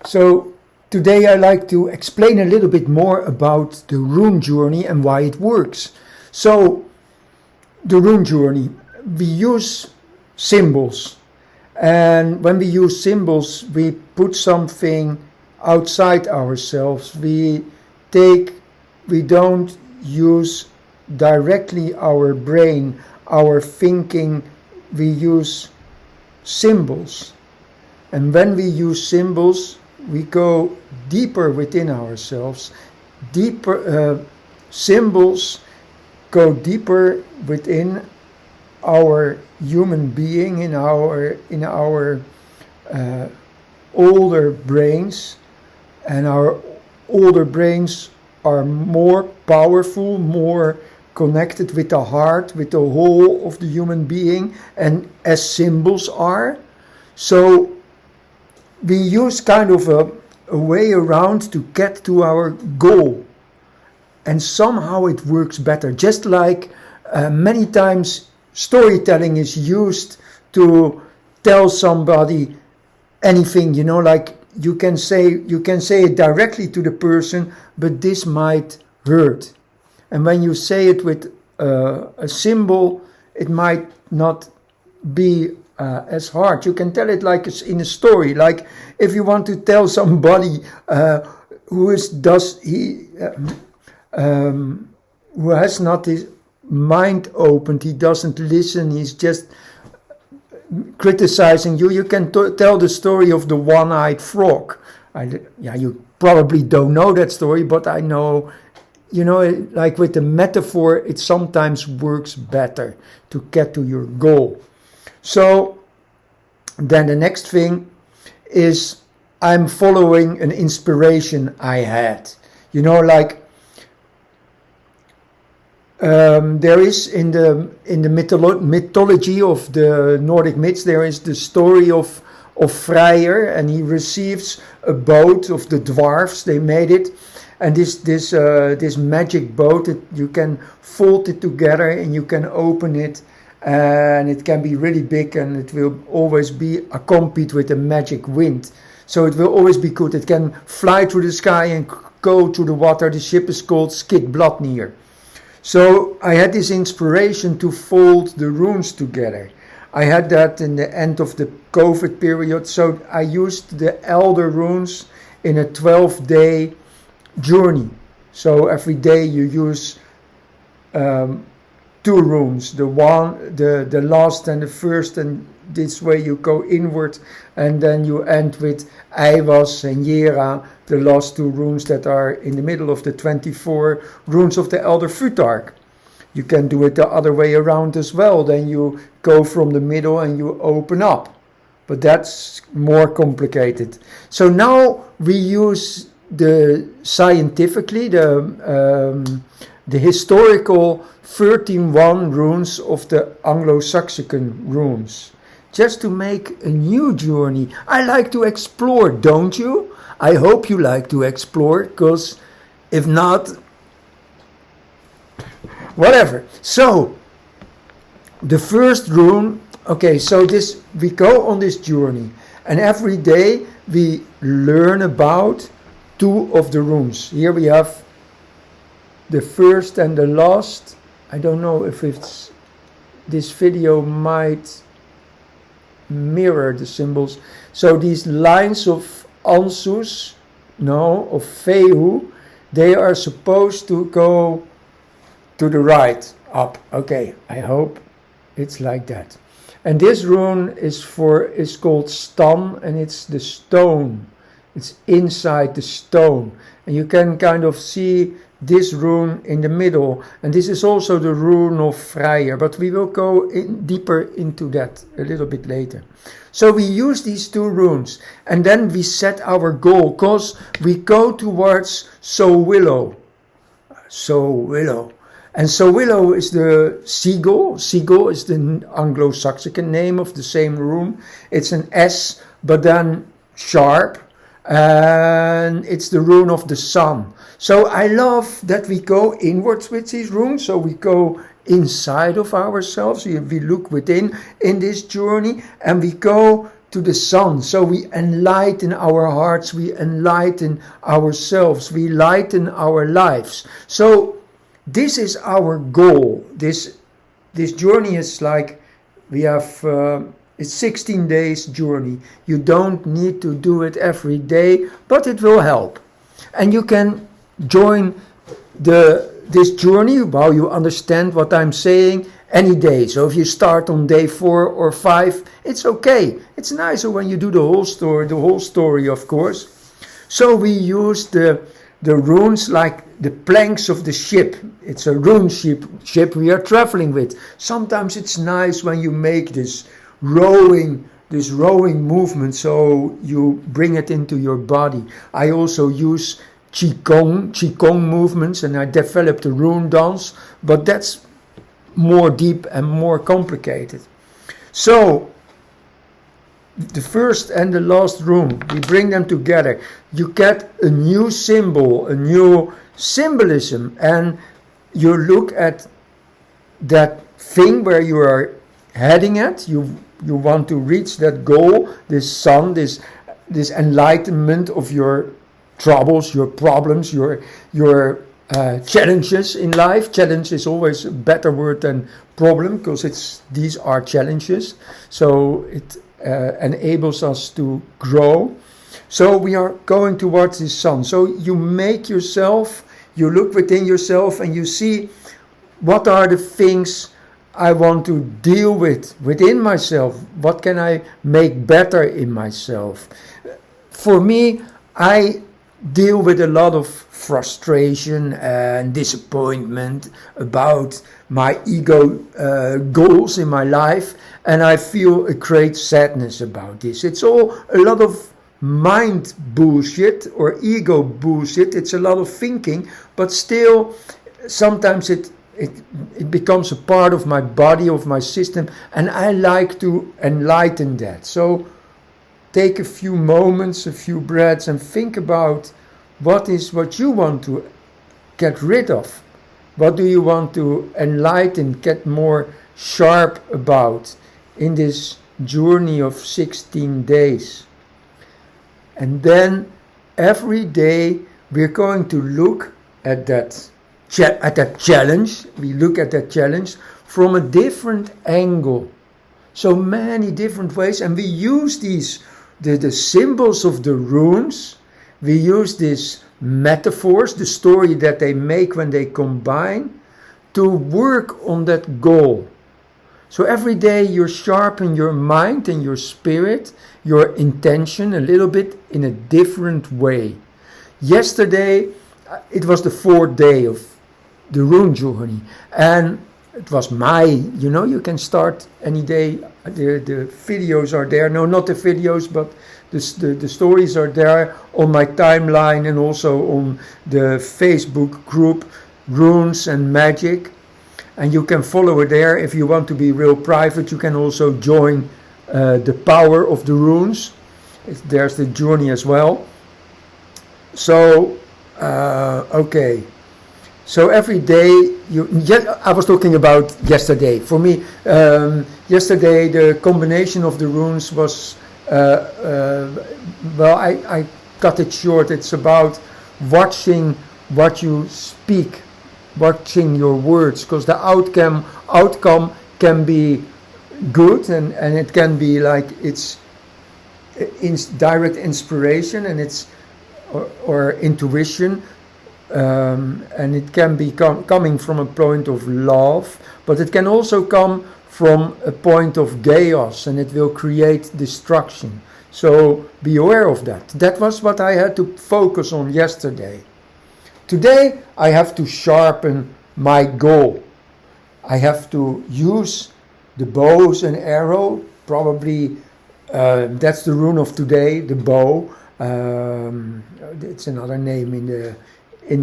So today I like to explain a little bit more about the Rune Journey and why it works. So the Rune Journey, we use symbols, and when we use symbols we put something outside ourselves. We don't use directly our brain, our thinking. We use symbols, and when we use symbols we go deeper within ourselves. Symbols go deeper within our human being, in our older brains, and our older brains are more powerful, more connected with the heart, with the whole of the human being, and as symbols are. So we use kind of a way around to get to our goal, and somehow it works better. Just like many times storytelling is used to tell somebody anything, like you can say it directly to the person, but this might hurt. And when you say it with a symbol, it might not be as hard. You can tell it like it's in a story. Like if you want to tell somebody who has not his mind opened, he doesn't listen, he's just criticizing you. You can tell the story of the one-eyed frog. You probably don't know that story, but I know. Like with the metaphor, it sometimes works better to get to your goal. So then the next thing is I'm following an inspiration I had. There is in the mythology of the Nordic myths, there is the story of Freyr, and he receives a boat of the dwarfs. They made it, and this magic boat, you can fold it together and you can open it, and it can be really big, and it will always be accompanied with a magic wind. So it will always be good. It can fly through the sky and go to the water. The ship is called Skidbladnir. So I had this inspiration to fold the runes together. I had that in the end of the COVID period, so I used the elder runes in a 12-day journey. So every day you use 2 runes, the last and the first, and this way you go inward, and then you end with Eiwas and Jera, the last 2 runes that are in the middle of the 24 runes of the Elder Futhark. You can do it the other way around as well. Then you go from the middle and you open up. But that's more complicated. So now we use the historical 13-1 runes of the Anglo-Saxon runes, just to make a new journey. I like to explore, don't you? I hope you like to explore, because if not, whatever. So the first rune, so we go on this journey, and every day we learn about 2 of the runes. Here we have the first and the last. I don't know if this video might mirror the symbols. So these lines of Ansus, of Fehu, they are supposed to go to the right, up. Okay, I hope it's like that. And this rune is called Stan, and it's the stone. It's inside the stone, and you can kind of see this rune in the middle, and this is also the rune of Freyr, but we will go deeper into that a little bit later. So we use these 2 runes, and then we set our goal, because we go towards Sowillow. And Sowillow is the seagull. Seagull is the Anglo-Saxon name of the same rune. It's an S, but then sharp, and it's the rune of the sun. So I love that we go inwards with these runes, so we go inside of ourselves, we look within in this journey, and we go to the sun. So we enlighten our hearts, we enlighten ourselves, we lighten our lives. So this is our goal. This journey is like, we have it's 16 days journey. You don't need to do it every day, but it will help. And you can join this journey while you understand what I'm saying any day. So if you start on day 4 or 5, it's okay. It's nicer when you do the whole story, of course. So we use the runes like the planks of the ship. It's a rune ship we are traveling with. Sometimes it's nice when you make this rowing movement, so you bring it into your body. I also use Qigong movements, and I developed a rune dance, but that's more deep and more complicated. So the first and the last rune, we bring them together. You get a new symbol, a new symbolism, and you look at that thing where you are heading at. You want to reach that goal, this sun, this enlightenment of your troubles, your problems, your challenges in life. Challenge is always a better word than problem, because these are challenges. So it enables us to grow. So we are going towards this sun. So you make yourself, you look within yourself, and you see what are the things I want to deal with within myself. What can I make better in myself? For me, I deal with a lot of frustration and disappointment about my ego goals in my life, and I feel a great sadness about this. It's all a lot of mind bullshit or ego bullshit. It's a lot of thinking, but still sometimes it becomes a part of my body, of my system, and I like to enlighten that. So take a few moments, a few breaths, and think about what you want to get rid of. What do you want to enlighten, get more sharp about in this journey of 16 days? And then every day we're going to look at that challenge. We look at that challenge from a different angle. So many different ways, and we use the symbols of the runes. We use these metaphors, the story that they make when they combine, to work on that goal. So every day you sharpen your mind and your spirit, your intention a little bit in a different way. Yesterday, it was the 4th day of the Rune Journey, and it was you can start any day. The videos are there. No, not the videos, but the stories are there on my timeline, and also on the Facebook group Runes and Magic, and you can follow it there. If you want to be real private, you can also join the Power of the Runes. There's the journey as well. So okay. So every day, I was talking about yesterday. For me, yesterday the combination of the runes was, I cut it short. It's about watching what you speak, watching your words, because the outcome can be good, and it can be like it's direct inspiration, and it's or intuition. And it can be coming from a point of love, but it can also come from a point of chaos, and it will create destruction. So be aware of that. That was what I had to focus on yesterday. Today I have to sharpen my goal. I have to use the bows and arrow. Probably that's the rune of today, the bow. It's another name in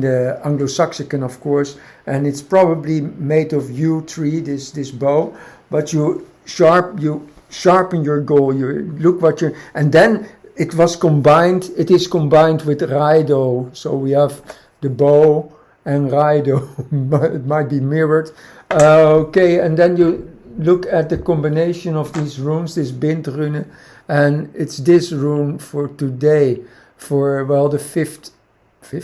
the Anglo-Saxon, of course, and it's probably made of yew tree, this bow. But you sharpen your goal. You look and then it is combined with Raido. So we have the bow and Raido. It might be mirrored. Okay, and then look at the combination of these runes, this Bind rune, and it's this rune for today, for, well, the fifth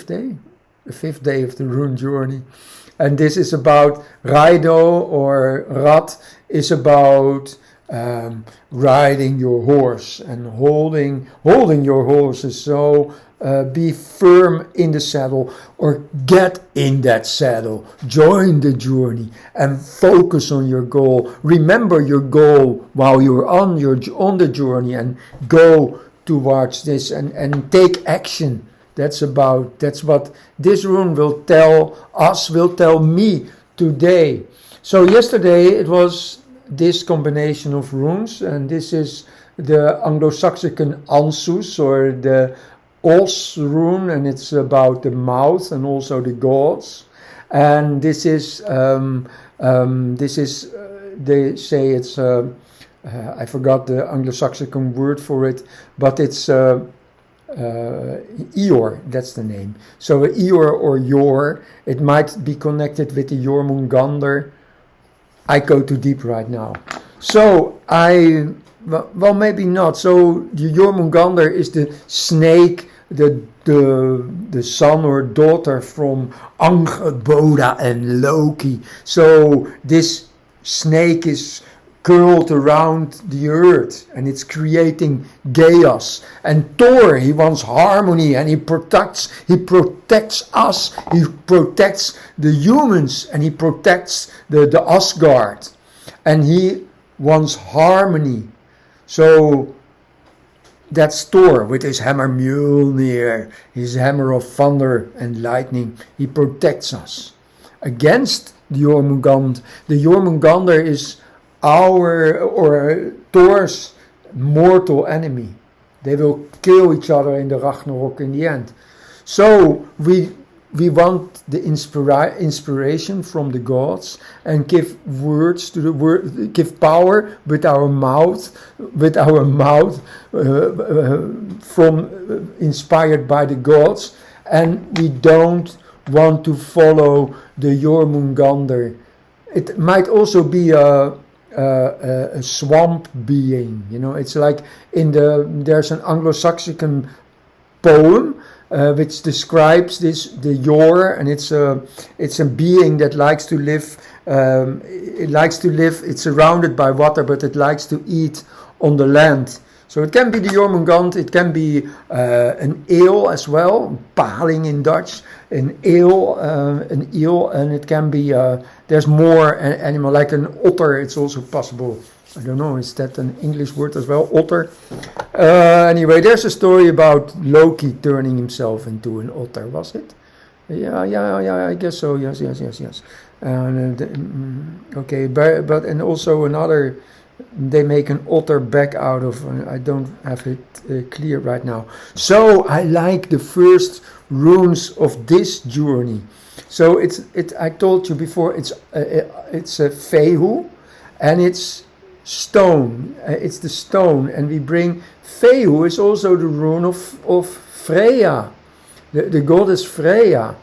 day? The fifth day of the Rune Journey. And this is about Raido, or Rat is about riding your horse and holding your horses. So be firm in the saddle, or get in that saddle, join the journey and focus on your goal. Remember your goal while you're on the journey, and go towards this and take action. That's what this rune will tell us, will tell me today. So yesterday it was this combination of runes, and this is the Anglo-Saxon Ansus, or the Os rune, and it's about the mouth and also the gods. And this is they say it's I forgot the Anglo-Saxon word for it, but it's Eeyore, that's the name. So Eeyore or Yor, it might be connected with the Jormungandr. I go too deep right now. So well, maybe not. So the Jormungandr is the snake, the son or daughter from Angrboda and Loki. So this snake is curled around the earth, and it's creating chaos. And Thor, he wants harmony, and he protects us, he protects the humans, and he protects the Asgard, and he wants harmony. So that's Thor with his hammer Mjolnir, his hammer of thunder and lightning. He protects us against the Jormungandr. The Jormungandr is Thor's mortal enemy. They will kill each other in the Ragnarok in the end. So we want the inspiration from the gods, and give words to the word, give power with our mouth, from inspired by the gods, and we don't want to follow the Jormungandr. It might also be a swamp being, it's like there's an Anglo-Saxon poem which describes the Yor, and it's a being that likes to live. It's surrounded by water, but it likes to eat on the land. So it can be the Jormungand, it can be an eel as well, paling in Dutch, an eel, and it can be, there's more animal, like an otter, it's also possible. I don't know, is that an English word as well, otter? Anyway, there's a story about Loki turning himself into an otter, was it? Yeah, I guess so, yes. Okay, but and also another, they make an otter back out of, I don't have it clear right now. So I like the first runes of this journey. So I told you before, it's a Fehu, and it's stone. It's the stone, and we bring Fehu is also the rune of Freya, the goddess Freya.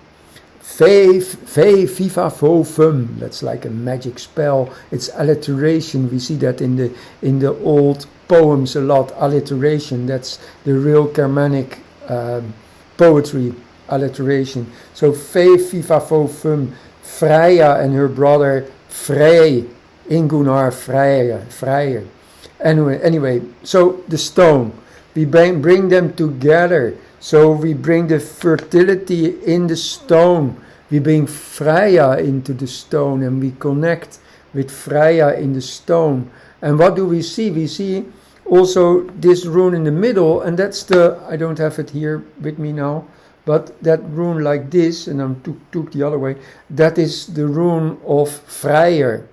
Fe, fifa, fo, fum. That's like a magic spell. It's alliteration. We see that in the old poems a lot. Alliteration. That's the real Germanic poetry. Alliteration. So fe, fifa, fo, fum. Freya and her brother Frey. Ingunar Freyr. Anyway. So the stone. We bring them together. So we bring the fertility in the stone. We bring Freya into the stone, and we connect with Freya in the stone. And what do we see? We see also this rune in the middle, and that's I don't have it here with me now, but that rune like this, and I took the other way, that is the rune of Freyr.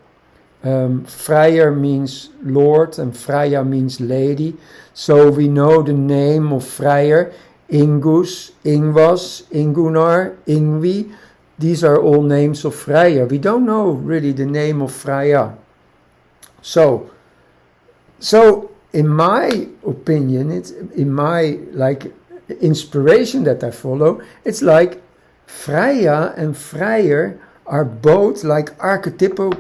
Freyr means Lord, and Freya means lady. So we know the name of Freyr. Ingus, Ingwas, Ingunar, Ingvi, these are all names of Freya. We don't know really the name of Freya. So in my opinion, it's in my inspiration that I follow, it's like Freya and Freyr are both like archetypal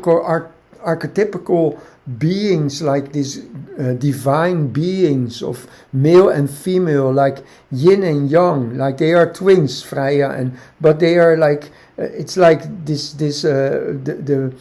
archetypical beings, like these divine beings of male and female, like yin and yang, like they are twins, Freya, but they are like it's like the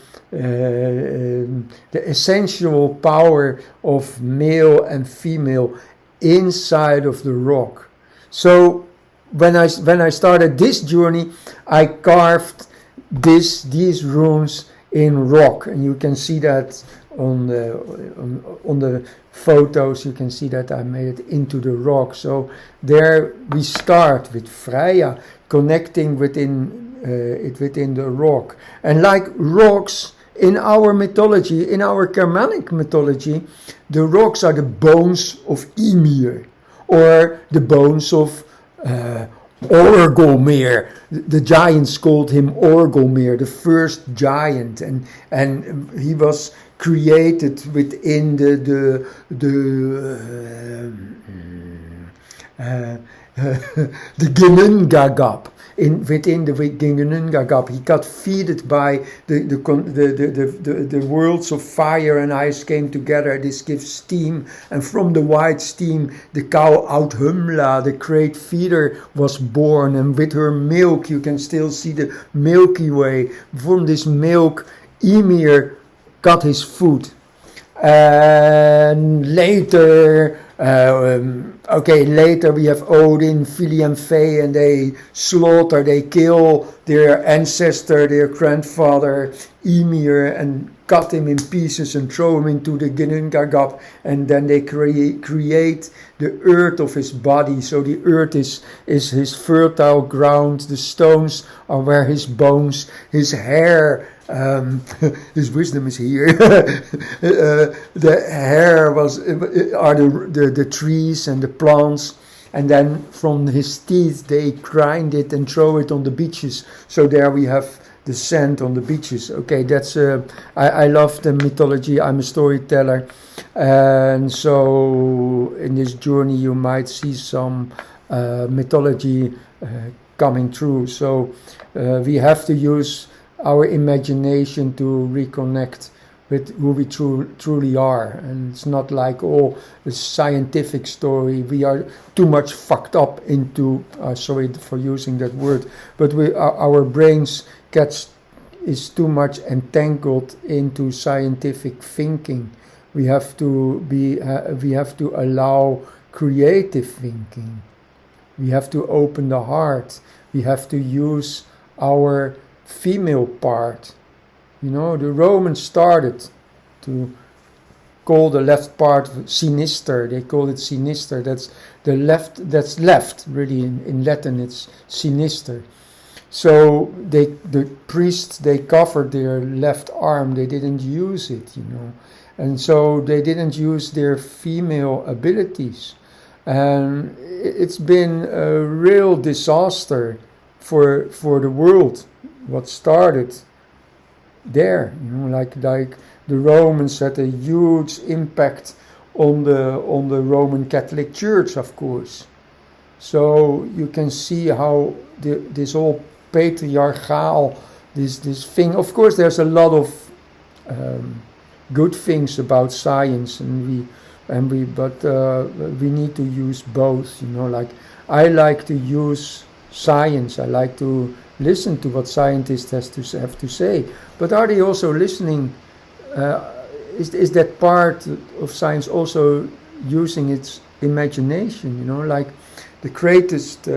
essential power of male and female inside of the rock. So when I started this journey, I carved these runes in rock, and you can see that on the photos. You can see that I made it into the rock. So there we start with Freya connecting within the rock, and like rocks in our mythology, in our Germanic mythology, the rocks are the bones of Ymir, or the bones of Orgelmir. The giants called him Orgelmir, the first giant, and he was created within the Ginnungagap. Within the Ginnungagap, he got feeded by the worlds of fire and ice came together. This gives steam, and from the white steam, the cow Audhumla, the great feeder, was born. And with her milk, you can still see the Milky Way. From this milk, Ymir got his food. And later, later we have Odin, Vili and Ve, and they kill their ancestor, their grandfather, Ymir, and cut him in pieces and throw him into the Ginnungagap, and then they create the earth of his body. So the earth is his fertile ground, the stones are where his bones, his hair, his wisdom is here. The hair are the trees and the plants, and then from his teeth they grind it and throw it on the beaches. So there we have the sand on the beaches. Okay, that's I love the mythology. I'm a storyteller, and so in this journey you might see some mythology coming through. So we have to use our imagination to reconnect with who we truly are. And it's not like a scientific story. We are too much fucked up into, sorry for using that word, but our brains is too much entangled into scientific thinking. We have to allow creative thinking. We have to open the heart. We have to use our female part. You know, the Romans started to call the left part sinister. They call it sinister. That's the left. That's left. Really, in Latin, it's sinister. So the priests, they covered their left arm. They didn't use it, you know, and so they didn't use their female abilities, and it's been a real disaster for the world. What started there, you know, like the Romans had a huge impact on the Roman Catholic Church, of course. So you can see how this whole patriarchal, this thing. Of course, there's a lot of good things about science, but we need to use both. You know, like I like to use science. I like to listen to what scientists have to say. But are they also listening? Is that part of science also using its imagination? You know, like the greatest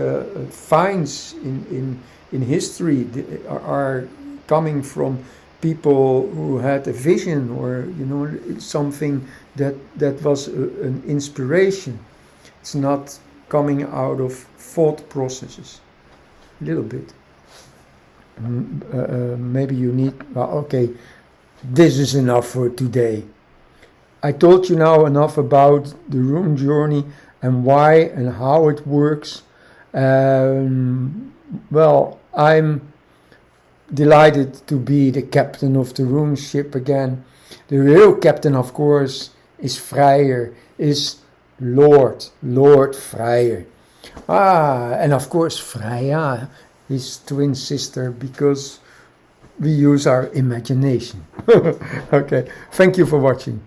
finds in history are coming from people who had a vision, or you know, something that was an inspiration. It's not coming out of thought processes. A little bit. Maybe you need. Okay, this is enough for today. I told you now enough about the Rune Journey and why and how it works. Well, I'm delighted to be the captain of the Rune ship again. The real captain, of course, is Freyr, is Lord Freyr. And of course Freya, his twin sister, because we use our imagination. Okay, thank you for watching.